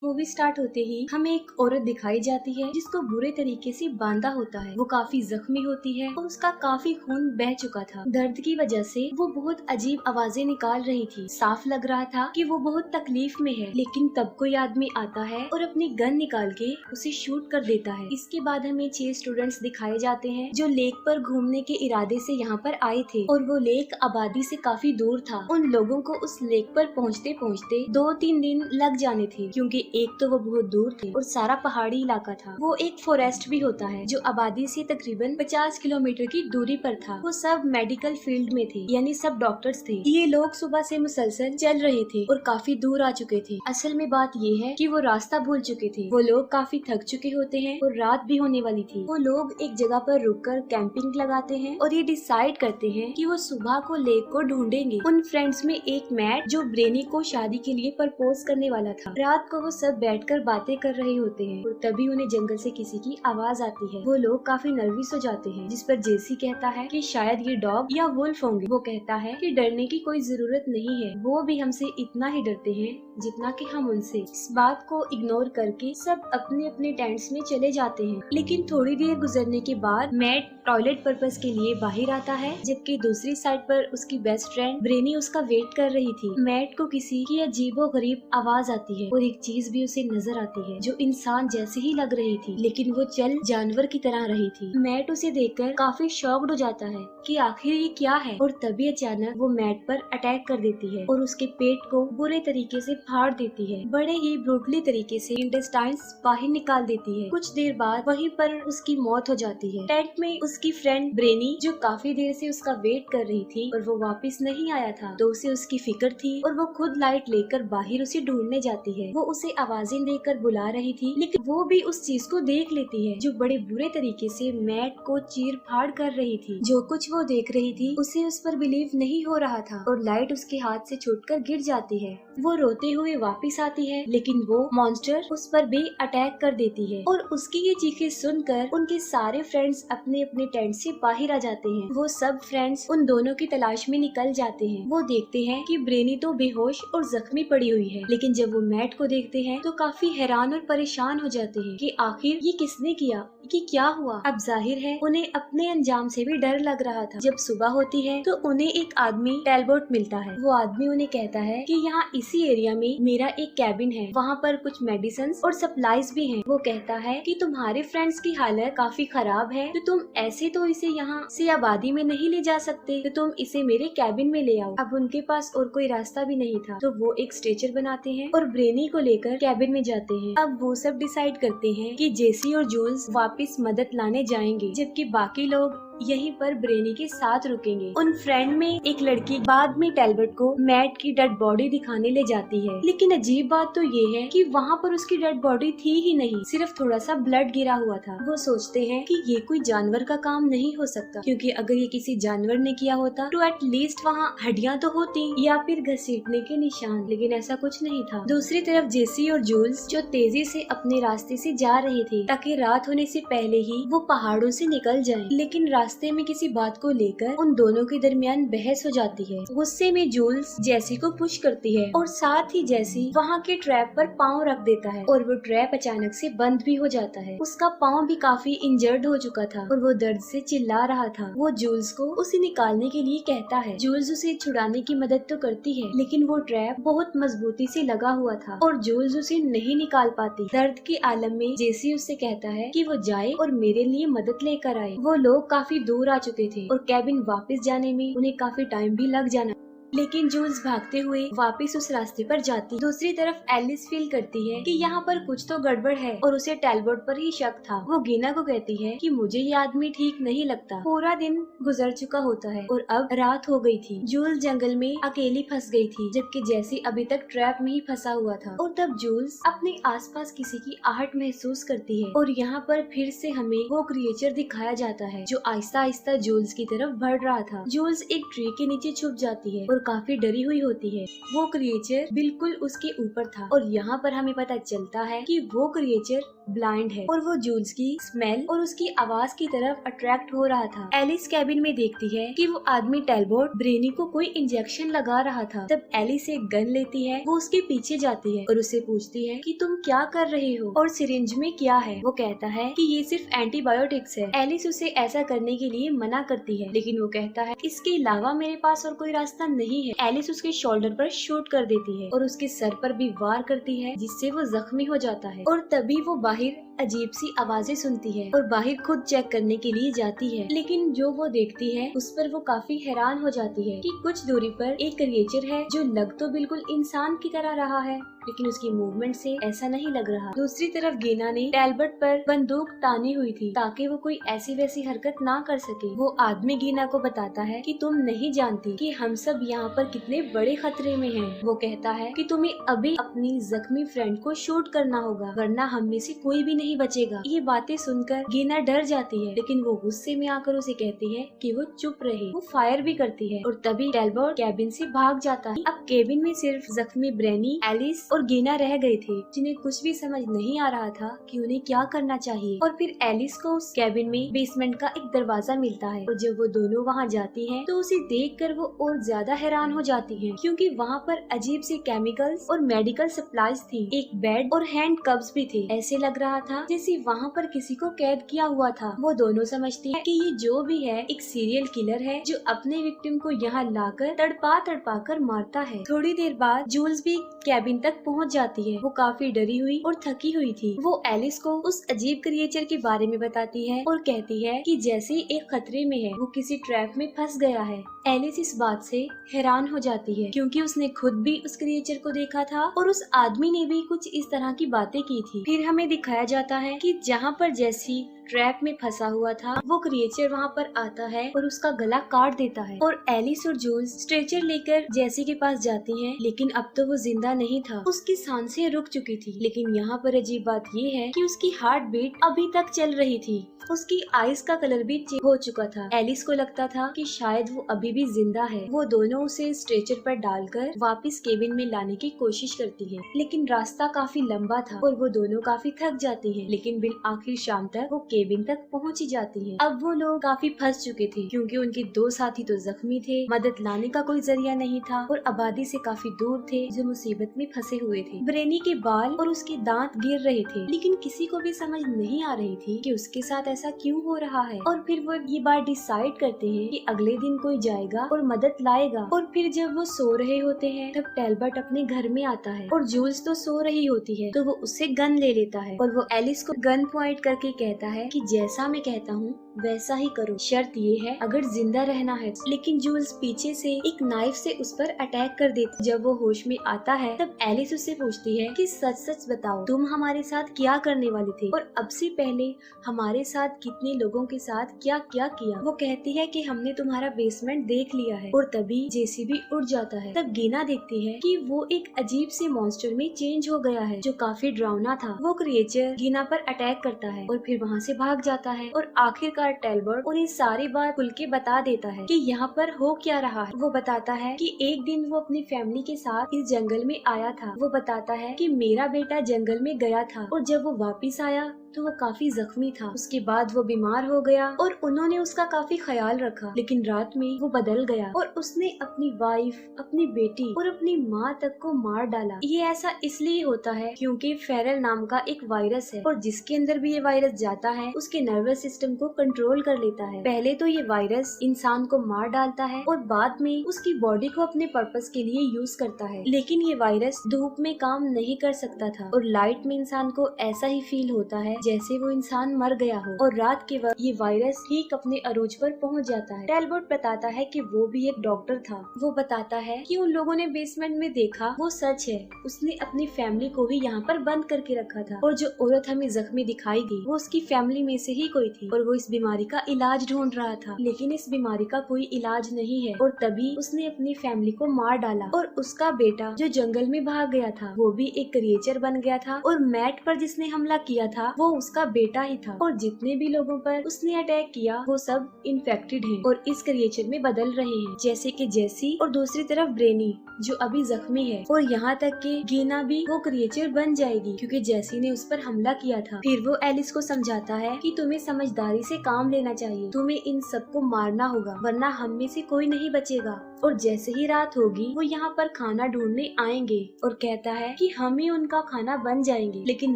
Movie start होते ही हमें एक औरत दिखाई जाती है जिसको बुरे तरीके से बांधा होता है। वो काफी जख्मी होती है और उसका काफी खून बह चुका था। दर्द की वजह से वो बहुत अजीब आवाजें निकाल रही थी। साफ लग रहा था कि वो बहुत तकलीफ में है। लेकिन तब कोई आदमी आता है और अपनी गन निकाल के उसे शूट कर देता है। इसके बाद हमें 6 स्टूडेंट्स दिखाए जाते हैं जो लेक पर घूमने के इरादे से यहाँ पर आए थे और वो लेक आबादी से काफी दूर था। उन लोगों को उस लेक पर पहुँचते पहुँचते 2-3 दिन लग जाने थे, क्योंकि एक तो वो बहुत दूर थे और सारा पहाड़ी इलाका था। वो एक फॉरेस्ट भी होता है जो आबादी से तकरीबन 50 किलोमीटर की दूरी पर था। वो सब मेडिकल फील्ड में थे, यानी सब डॉक्टर्स थे। ये लोग सुबह से मुसलसल चल रहे थे और काफी दूर आ चुके थे। असल में बात ये है कि वो रास्ता भूल चुके थे। वो लोग काफी थक चुके होते हैं और रात भी होने वाली थी। वो लोग एक जगह पर रुककर कैंपिंग लगाते हैं और ये डिसाइड करते हैं कि वो सुबह को लेक को ढूंढेंगे। उन फ्रेंड्स में एक मैट जो ब्रेनी को शादी के लिए प्रपोज करने वाला था। रात को वो सब बैठकर बातें कर रहे होते हैं और तभी उन्हें जंगल से किसी की आवाज आती है। वो लोग काफी नर्वस हो जाते हैं, जिस पर जेसी कहता है कि शायद ये डॉग या वुल्फ होंगे। वो कहता है कि डरने की कोई जरूरत नहीं है, वो भी हमसे इतना ही डरते हैं जितना कि हम उनसे। इस बात को इग्नोर करके सब अपने अपने टेंट्स में चले जाते हैं। लेकिन थोड़ी देर गुजरने के बाद मैट टॉयलेट पर्पस के लिए बाहर आता है, जबकि दूसरी साइड पर उसकी बेस्ट फ्रेंड ब्रेनी उसका वेट कर रही थी। मैट को किसी की अजीबोगरीब आवाज आती है और एक चीज भी उसे नजर आती है जो इंसान जैसी ही लग रही थी, लेकिन वो चल जानवर की तरह रही थी। मैट उसे देखकर काफी शॉक्ड हो जाता है कि आखिर ये क्या है, और तभी अचानक वो मैट पर अटैक कर देती है और उसके पेट को बुरे तरीके से फाड़ देती है। बड़े ही ब्रूटली तरीके से इंटेस्टाइन्स बाहर निकाल देती है। कुछ देर बाद वहीं पर उसकी मौत हो जाती है। टेंट में उसकी फ्रेंड ब्रेनी जो काफी देर से उसका वेट कर रही थी और वो वापस नहीं आया था, तो उसे उसकी फिक्र थी और वो खुद लाइट लेकर बाहर उसे ढूंढने जाती है। वो उसे आवाजें देकर बुला रही थी, लेकिन वो भी उस चीज को देख लेती है जो बड़े बुरे तरीके से मैट को चीर फाड़ कर रही थी। जो कुछ वो देख रही थी उसे उस पर बिलीव नहीं हो रहा था और लाइट उसके हाथ से छूटकर गिर जाती है। वो रोते हुए वापस आती है, लेकिन वो मॉन्स्टर उस पर भी अटैक कर देती है और उसकी ये चीखें सुनकर उनके सारे फ्रेंड्स अपने अपने टेंट से बाहर आ जाते हैं। वो सब फ्रेंड्स उन दोनों की तलाश में निकल जाते हैं। वो देखते हैं कि ब्रेनी तो बेहोश और जख्मी पड़ी हुई है, लेकिन जब वो मैट को देखते हैं तो काफी हैरान और परेशान हो जाते हैं कि आखिर ये किसने किया, कि क्या हुआ। अब जाहिर है उन्हें अपने अंजाम से भी डर लग रहा था। जब सुबह होती है तो उन्हें एक आदमी टेलबोट मिलता है। वो आदमी उन्हें कहता है कि यहाँ इसी एरिया में मेरा एक कैबिन है, वहाँ पर कुछ मेडिसिन और सप्लाईज भी हैं। वो कहता है कि तुम्हारे फ्रेंड्स की हालत काफी खराब है, तो तुम ऐसे तो इसे यहाँ से आबादी में नहीं ले जा सकते, तो तुम इसे मेरे कैबिन में ले आओ। अब उनके पास और कोई रास्ता भी नहीं था, तो वो एक स्ट्रेचर बनाते हैं और ब्रेनी को लेकर कैबिन में जाते हैं। अब वो सब डिसाइड करते हैं कि जेसी और जूल्स वापस मदद लाने जाएंगे, जबकि बाकी लोग यहीं पर ब्रेनी के साथ रुकेंगे। उन फ्रेंड में एक लड़की बाद में टेलबर्ट को मैट की डेड बॉडी दिखाने ले जाती है, लेकिन अजीब बात तो ये है कि वहाँ पर उसकी डेड बॉडी थी ही नहीं, सिर्फ थोड़ा सा ब्लड गिरा हुआ था। वो सोचते हैं कि ये कोई जानवर का काम नहीं हो सकता, क्योंकि अगर ये किसी जानवर ने किया होता तो एटलीस्ट वहाँ हड्डियाँ तो होती या फिर घसीटने के निशान, लेकिन ऐसा कुछ नहीं था। दूसरी तरफ जेसी और जूल्स जो तेजी से अपने रास्ते से जा रहे थे ताकि रात होने से पहले ही वो पहाड़ों से निकल जाएं, लेकिन रास्ते में किसी बात को लेकर उन दोनों के दरमियान बहस हो जाती है। गुस्से में जूल्स जेसी को पुश करती है और साथ ही जेसी वहाँ के ट्रैप पर पाँव रख देता है और वो ट्रैप अचानक से बंद भी हो जाता है। उसका पाँव भी काफी इंजर्ड हो चुका था और वो दर्द से चिल्ला रहा था। वो जूल्स को उसे निकालने के लिए कहता है। जूल्स उसे छुड़ाने की मदद तो करती है, लेकिन वो ट्रैप बहुत मजबूती से लगा हुआ था और जूल्स उसे नहीं निकाल पाती। दर्द के आलम में जेसी उससे कहता है कि वो जाए और मेरे लिए मदद लेकर आए। वो लोग काफी दूर आ चुके थे और कैबिन वापस जाने में उन्हें काफी टाइम भी लग जाना, लेकिन जूल्स भागते हुए वापस उस रास्ते पर जाती। दूसरी तरफ एलिस फील करती है कि यहाँ पर कुछ तो गड़बड़ है और उसे टेलबोट पर ही शक था। वो गीना को कहती है कि मुझे ये आदमी ठीक नहीं लगता। पूरा दिन गुजर चुका होता है और अब रात हो गई थी। जूल्स जंगल में अकेली फंस गई थी, जबकि जैसी अभी तक ट्रैप में ही फंसा हुआ था। और तब जूल्स अपने आसपास किसी की आहट महसूस करती है और यहाँ पर फिर से हमें वो क्रिएचर दिखाया जाता है जो आहिस्ता आहिस्ता जूल्स की तरफ बढ़ रहा था। जूल्स एक ट्री के नीचे छुप जाती है और और काफी डरी हुई होती है। वो क्रिएचर बिल्कुल उसके ऊपर था और यहाँ पर हमें पता चलता है कि वो क्रिएचर ब्लाइंड है और वो जूल्स की स्मेल और उसकी आवाज की तरफ अट्रैक्ट हो रहा था। एलिस कैबिन में देखती है कि वो आदमी टैलबॉट ब्रेनी को कोई इंजेक्शन लगा रहा था। तब एलिस एक गन लेती है, वो उसके पीछे जाती है और उससे पूछती है कि तुम क्या कर रहे हो और सिरिंज में क्या है। वो कहता है कि ये सिर्फ एंटीबायोटिक्स है। एलिस उसे ऐसा करने के लिए मना करती है, लेकिन वो कहता है इसके अलावा मेरे पास और कोई रास्ता नहीं है। एलिस उसके शोल्डर पर शूट कर देती है और उसके सर पर भी वार करती है, जिससे वो जख्मी हो जाता है। और तभी वो बाहर अजीब सी आवाजें सुनती है और बाहर खुद चेक करने के लिए जाती है, लेकिन जो वो देखती है उस पर वो काफी हैरान हो जाती है कि कुछ दूरी पर एक क्रिएचर है जो लग तो बिल्कुल इंसान की तरह रहा है, लेकिन उसकी मूवमेंट से ऐसा नहीं लग रहा। दूसरी तरफ गेना ने टैलबर्ट पर बंदूक तानी हुई थी ताकि वो कोई ऐसी वैसी हरकत ना कर सके। वो आदमी गेना को बताता है कि तुम नहीं जानती कि हम सब यहाँ पर कितने बड़े खतरे में हैं। वो कहता है कि तुम्हें अभी अपनी जख्मी फ्रेंड को शूट करना होगा, वरना हम में से कोई भी नहीं बचेगा। ये बातें सुनकर गेना डर जाती है, लेकिन वो गुस्से में आकर उसे कहती है कि वो चुप रहे। वो फायर भी करती है और तभी टैलबर्ट कैबिन से भाग जाता है। अब कैबिन में सिर्फ जख्मी ब्रेनी, एलिस और गेना रह गए थे, जिन्हें कुछ भी समझ नहीं आ रहा था कि उन्हें क्या करना चाहिए। और फिर एलिस को उस कैबिन में बेसमेंट का एक दरवाजा मिलता है और जब वो दोनों वहाँ जाती हैं, तो उसे देखकर वो और ज्यादा हैरान हो जाती हैं, क्योंकि वहाँ पर अजीब से केमिकल्स और मेडिकल सप्लाईज थी। एक बेड और हैंड कप्स भी थे। ऐसे लग रहा था जैसे वहाँ पर किसी को कैद किया हुआ था। वो दोनों समझती है कि ये जो भी है एक सीरियल किलर है जो अपने विक्टिम को यहाँ लाकर तड़पा कर मारता है। थोड़ी देर बाद जूल्स भी कैबिन तक पहुँच जाती है। वो काफी डरी हुई और थकी हुई थी। वो एलिस को उस अजीब क्रिएचर के बारे में बताती है और कहती है कि जैसे एक खतरे में है, वो किसी ट्रैप में फंस गया है। एलिस इस बात से हैरान हो जाती है, क्योंकि उसने खुद भी उस क्रिएचर को देखा था और उस आदमी ने भी कुछ इस तरह की बातें की थी। फिर हमें दिखाया जाता है कि जहाँ पर जैसी ट्रैप में फंसा हुआ था, वो क्रिएचर वहाँ पर आता है और उसका गला काट देता है। और एलिस और जूल्स स्ट्रेचर लेकर जैसी के पास जाती हैं, लेकिन अब तो वो जिंदा नहीं था। उसकी सांसें रुक चुकी थी, लेकिन यहाँ पर अजीब बात ये है कि उसकी हार्ट बीट अभी तक चल रही थी। उसकी आईज का कलर भी चेंज हो चुका था। एलिस को लगता था कि शायद वो अभी भी जिंदा है। वो दोनों उसे स्ट्रेचर पर डालकर वापस केबिन में लाने की कोशिश करती है, लेकिन रास्ता काफी लंबा था और वो दोनों काफी थक जाती हैं। लेकिन बिल आखिर शाम तक वो केबिन तक पहुंच ही जाती है। अब वो लोग काफी फंस चुके थे, क्योंकि उनके दो साथी तो जख्मी थे, मदद लाने का कोई जरिया नहीं था और आबादी से काफी दूर थे, जो मुसीबत में फंसे हुए थे। ब्रेनी के बाल और उसके दांत गिर रहे थे, लेकिन किसी को भी समझ नहीं आ रही थी कि उसके साथ ऐसा क्यों हो रहा है। और फिर वो ये बात डिसाइड करते हैं कि अगले दिन कोई जाएगा और मदद लाएगा। और फिर जब वो सो रहे होते हैं, तब टैलबर्ट अपने घर में आता है और जूल्स तो सो रही होती है, तो वो उससे गन ले लेता है और वो एलिस को गन पॉइंट करके कहता है कि जैसा मैं कहता हूँ वैसा ही करो, शर्त ये है अगर जिंदा रहना है। लेकिन जूल्स पीछे से एक नाइफ से उस पर अटैक कर देती। जब वो होश में आता है, तब एलिस उससे पूछती है कि सच सच बताओ, तुम हमारे साथ क्या करने वाली थी और अब से पहले हमारे साथ कितने लोगों के साथ क्या क्या किया। वो कहती है कि हमने तुम्हारा बेसमेंट देख लिया है। और तभी जेसीबी उड़ जाता है। तब गेना देखती है कि वो एक अजीब से मॉन्स्टर में चेंज हो गया है, जो काफी डरावना था। वो क्रिएचर गेना पर अटैक करता है और फिर वहाँ से भाग जाता है और आखिरकार टैलबर्ट उन्हें सारी बात खुल के बता देता है कि यहाँ पर हो क्या रहा है। वो बताता है कि एक दिन वो अपनी फैमिली के साथ इस जंगल में आया था। वो बताता है कि मेरा बेटा जंगल में गया था और जब वो वापिस आया तो वो काफी जख्मी था। उसके बाद वो बीमार हो गया और उन्होंने उसका काफी ख्याल रखा, लेकिन रात में वो बदल गया और उसने अपनी वाइफ, अपनी बेटी और अपनी माँ तक को मार डाला। ये ऐसा इसलिए होता है क्योंकि फेरल नाम का एक वायरस है और जिसके अंदर भी ये वायरस जाता है उसके नर्वस सिस्टम को कंट्रोल कर लेता है। पहले तो ये वायरस इंसान को मार डालता है और बाद में उसकी बॉडी को अपने पर्पस के लिए यूज करता है। लेकिन ये वायरस धूप में काम नहीं कर सकता था और लाइट में इंसान को ऐसा ही फील होता है जैसे वो इंसान मर गया हो। और रात के वक्त ये वायरस ठीक अपने अरूज पर पहुंच जाता है। टैलबर्ट बताता है कि वो भी एक डॉक्टर था। वो बताता है कि उन लोगों ने बेसमेंट में देखा वो सच है। उसने अपनी फैमिली को भी यहाँ पर बंद करके रखा था और जो औरत हमें जख्मी दिखाई दी वो उसकी फैमिली में से ही कोई थी और वो इस बीमारी का इलाज ढूंढ रहा था, लेकिन इस बीमारी का कोई इलाज नहीं है। और तभी उसने अपनी फैमिली को मार डाला और उसका बेटा जो जंगल में भाग गया था वो भी एक क्रिएचर बन गया था और मैट पर जिसने हमला किया था वो वो उसका बेटा ही था और जितने भी लोगों पर उसने अटैक किया वो सब इन्फेक्टेड हैं और इस क्रिएचर में बदल रहे हैं, जैसे कि जेसी और दूसरी तरफ ब्रेनी जो अभी जख्मी है, और यहाँ तक कि गीना भी वो क्रिएचर बन जाएगी क्योंकि जेसी ने उस पर हमला किया था। फिर वो एलिस को समझाता है कि तुम्हें समझदारी से काम लेना चाहिए, तुम्हें इन सबको मारना होगा वरना हम में से कोई नहीं बचेगा। और जैसे ही रात होगी वो यहाँ पर खाना ढूंढने आएंगे और कहता है कि हम ही उनका खाना बन जाएंगे, लेकिन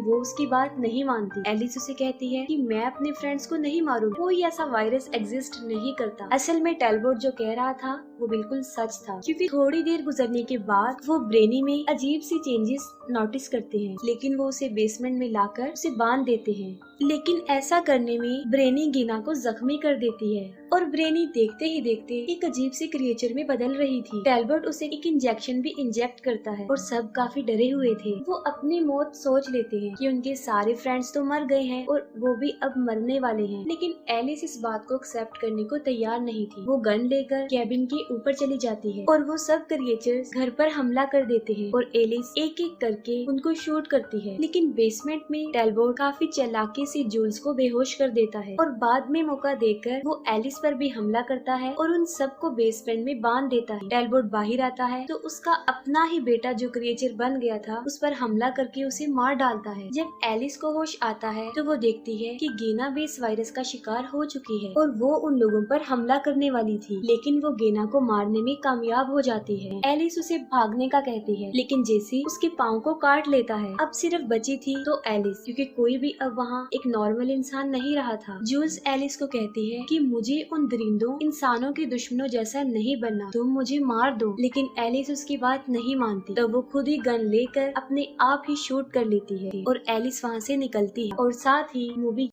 वो उसकी बात नहीं मानती। एलिस उसे कहती है कि मैं अपने फ्रेंड्स को नहीं मारूंगी, कोई ऐसा वायरस एग्जिस्ट नहीं करता। असल में टेलबोट जो कह रहा था वो बिल्कुल सच था, क्योंकि थोड़ी देर गुजरने के बाद वो ब्रेनी में अजीब सी चेंजेस नोटिस करते हैं, लेकिन वो उसे बेसमेंट में लाकर उसे बांध देते हैं। लेकिन ऐसा करने में ब्रेनी गीना को जख्मी कर देती है और ब्रेनी देखते ही देखते एक अजीब से क्रिएचर में बदल रही थी। टेलबर्ट उसे एक इंजेक्शन भी इंजेक्ट करता है और सब काफी डरे हुए थे। वो अपनी मौत सोच लेते हैं कि उनके सारे फ्रेंड्स तो मर गए हैं और वो भी अब मरने वाले हैं, लेकिन एलिस इस बात को एक्सेप्ट करने को तैयार नहीं थी। वो गन लेकर कैबिन के ऊपर चली जाती है और वो सब क्रिएचर्स घर पर हमला कर देते हैं और एलिस एक एक करके उनको शूट करती है। लेकिन बेसमेंट में टेलबोर्ट काफी चालाकी से जूल्स को बेहोश कर देता है और बाद में मौका देकर वो एलिस पर भी हमला करता है और उन सबको बेसमेंट में बांध देता है। टेलबोर्ट बाहर आता है तो उसका अपना ही बेटा जो क्रिएचर बन गया था उस पर हमला करके उसे मार डालता है। जब एलिस को होश आता है तो वो देखती है कि गीना भी इस वायरस का शिकार हो चुकी है और वो उन लोगों पर हमला करने वाली थी, लेकिन वो गीना को मारने में कामयाब हो जाती है। एलिस उसे भागने का कहती है, लेकिन जेसी उसके पाँव को काट लेता है। अब सिर्फ बची थी तो एलिस, क्योंकि कोई भी अब वहाँ एक नॉर्मल इंसान नहीं रहा था। जूल्स एलिस को कहती है कि मुझे उन दरिंदों इंसानों के दुश्मनों जैसा नहीं बनना, तुम मुझे मार दो, लेकिन एलिस उसकी बात नहीं मानती। तो वो खुद ही गन लेकर अपने आप ही शूट कर लेती है और एलिस वहाँ से निकलती है और साथ ही मूवी